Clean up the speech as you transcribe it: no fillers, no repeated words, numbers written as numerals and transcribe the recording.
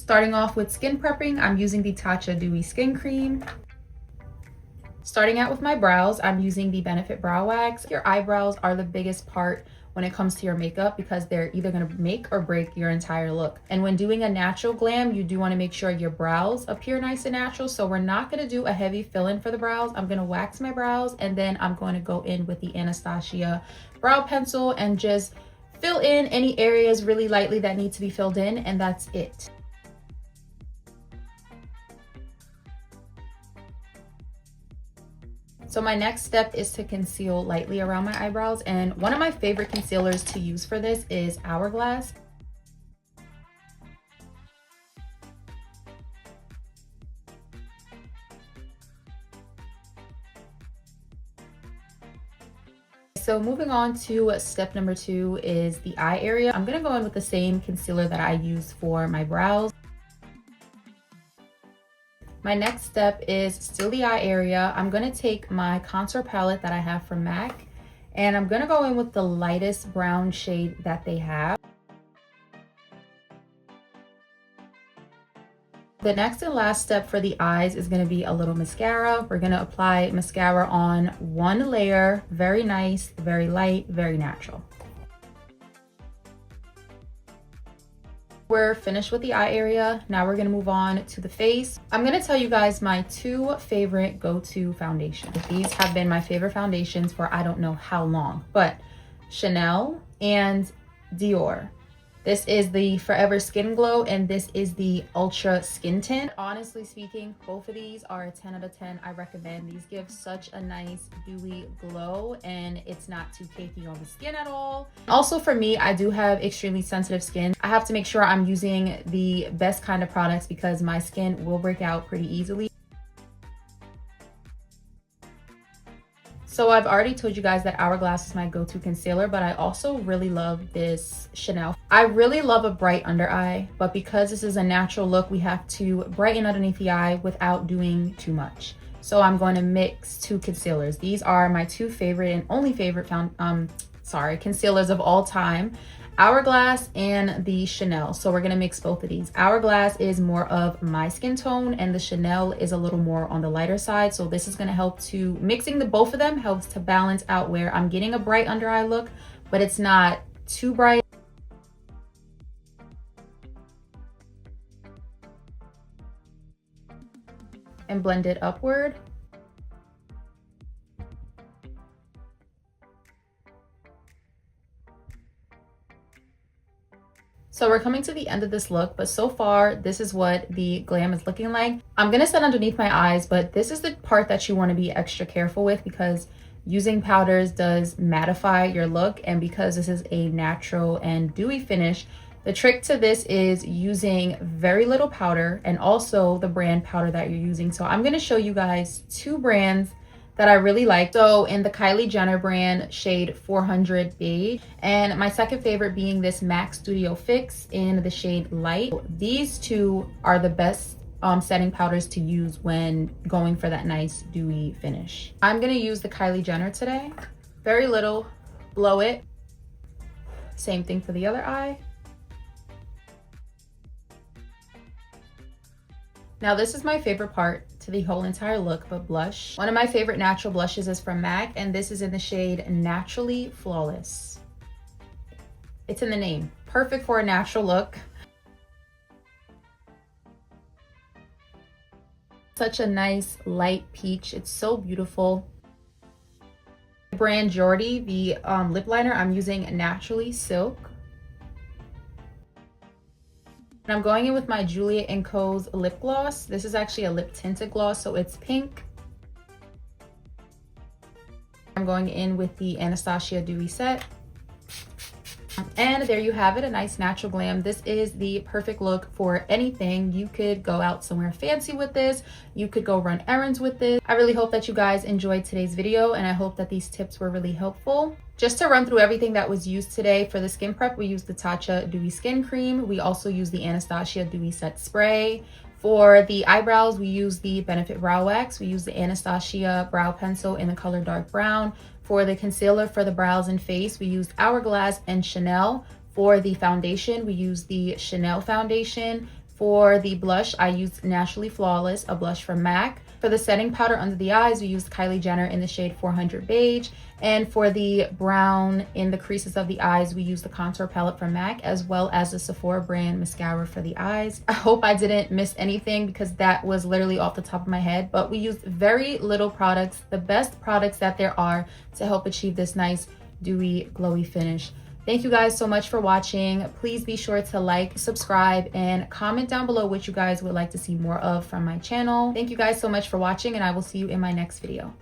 Starting off with skin prepping, I'm using the Tatcha Dewy Skin Cream. Starting out with my brows, I'm using the Benefit Brow Wax. Your eyebrows are the biggest part when it comes to your makeup because they're either gonna make or break your entire look. And when doing a natural glam, you do wanna make sure your brows appear nice and natural. So we're not gonna do a heavy fill-in for the brows. I'm gonna wax my brows and then I'm going to go in with the Anastasia brow pencil and just fill in any areas really lightly that need to be filled in, and that's it. So my next step is to conceal lightly around my eyebrows, and one of my favorite concealers to use for this is Hourglass. So moving on to step number 2 is the eye area. I'm gonna go in with the same concealer that I use for my brows. My next step is still the eye area. I'm gonna take my contour palette that I have from MAC and I'm gonna go in with the lightest brown shade that they have. The next and last step for the eyes is gonna be a little mascara. We're gonna apply mascara on one layer, very nice, very light, very natural. We're finished with the eye area. Now we're gonna move on to the face. I'm gonna tell you guys my 2 favorite go-to foundations. These have been my favorite foundations for I don't know how long, but Chanel and Dior. This is the Forever Skin Glow and this is the Ultra Skin Tint. Honestly speaking, both of these are a 10 out of 10. I recommend. These give such a nice dewy glow and it's not too cakey on the skin at all. Also for me, I do have extremely sensitive skin. I have to make sure I'm using the best kind of products because my skin will break out pretty easily. So I've already told you guys that Hourglass is my go-to concealer, but I also really love this Chanel. I really love a bright under eye, but because this is a natural look, we have to brighten underneath the eye without doing too much. So I'm going to mix 2 concealers. These are my 2 favorite and only favorite concealers of all time. Hourglass and the Chanel. So we're gonna mix both of these. Hourglass is more of my skin tone and the Chanel is a little more on the lighter side. So this is gonna help to, mixing the both of them helps to balance out where I'm getting a bright under eye look, but it's not too bright. And blend it upward. So we're coming to the end of this look, but so far this is what the glam is looking like. I'm gonna set underneath my eyes, but this is the part that you want to be extra careful with because using powders does mattify your look, and because this is a natural and dewy finish, the trick to this is using very little powder and also the brand powder that you're using. So I'm gonna show you guys 2 brands that I really like. So in the Kylie Jenner brand, shade 400 Beige, and my second favorite being this MAC Studio Fix in the shade Light. These 2 are the best setting powders to use when going for that nice dewy finish. I'm gonna use the Kylie Jenner today. Very little, blow it. Same thing for the other eye. Now this is my favorite part to the whole entire look, but blush. One of my favorite natural blushes is from MAC, and this is in the shade Naturally Flawless. It's in the name. Perfect for a natural look. Such a nice light peach. It's so beautiful. Brand Jordy, the lip liner, I'm using Naturally Silk. And I'm going in with my Julia & Co's lip gloss. This is actually a lip tinted gloss, so it's pink. I'm going in with the Anastasia Dewy Set. And there you have it, a nice natural glam. This is the perfect look for anything. You could go out somewhere fancy with this. You could go run errands with this. I really hope that you guys enjoyed today's video, and I hope that these tips were really helpful. Just to run through everything that was used today, for the skin prep, we used the Tatcha Dewy Skin Cream. We also used the Anastasia Dewy Set Spray. For the eyebrows, we used the Benefit Brow Wax. We used the Anastasia Brow Pencil in the color dark brown. For the concealer for the brows and face, we used Hourglass and Chanel. For the foundation, we used the Chanel foundation. For the blush, I used Naturally Flawless, a blush from MAC. For the setting powder under the eyes, we used Kylie Jenner in the shade 400 Beige. And for the brown in the creases of the eyes, we used the contour palette from MAC, as well as the Sephora brand mascara for the eyes. I hope I didn't miss anything because that was literally off the top of my head, but we used very little products, the best products that there are to help achieve this nice dewy glowy finish. Thank you guys so much for watching. Please be sure to like, subscribe, and comment down below what you guys would like to see more of from my channel. Thank you guys so much for watching, and I will see you in my next video.